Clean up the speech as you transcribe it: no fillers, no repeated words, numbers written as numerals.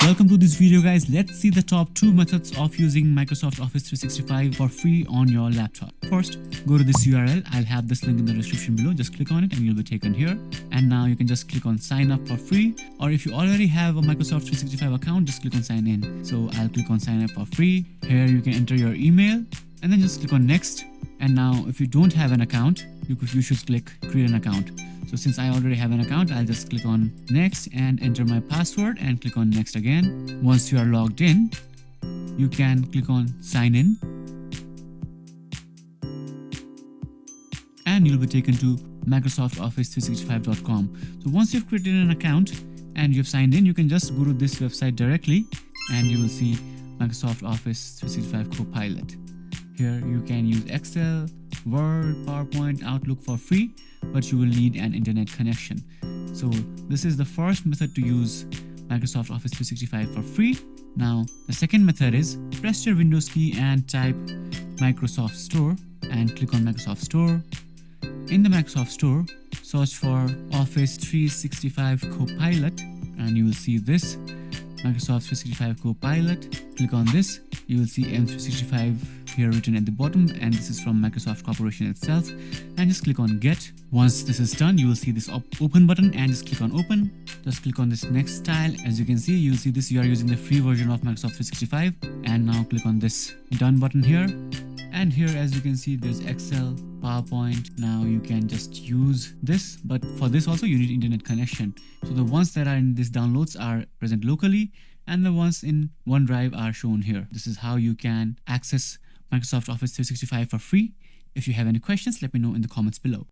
Welcome to this video, guys. Let's see the top 2 methods of using Microsoft Office 365 for free on your laptop. First, go to this URL. I'll have this link in the description below. Just click on it and you'll be taken here. And now you can just click on sign up for free, or if you already have a Microsoft 365 account, just click on sign in. So I'll click on sign up for free. Here you can enter your email and then just click on next. And now if you don't have an account, you should click create an account. So since I already have an account, I'll just click on next and enter my password and click on next again. Once you are logged in, you can click on sign in and you'll be taken to microsoftoffice365.com. So once you've created an account and you've signed in, you can just go to this website directly and you will see Microsoft Office 365 Copilot. Here you can use Excel, Word, PowerPoint, Outlook for free, but you will need an internet connection. So this is the first method to use Microsoft Office 365 for free. Now the second method is press your Windows key and type Microsoft Store and click on Microsoft Store. In the Microsoft Store, search for Office 365 Copilot and you will see this Microsoft 365 Copilot. Click on this. You will see M365 here written at the bottom, and this is from Microsoft Corporation itself. And just click on get. Once this is done, you will see this open button and just click on open. Just click on this next tile. As you can see, you will see this you are using the free version of Microsoft 365. And now click on this done button here. And here, as you can see, there's Excel, PowerPoint. Now you can just use this, but for this also you need internet connection. So the ones that are in this downloads are present locally and the ones in OneDrive are shown here. This is how you can access Microsoft Office 365 for free. If you have any questions, let me know in the comments below.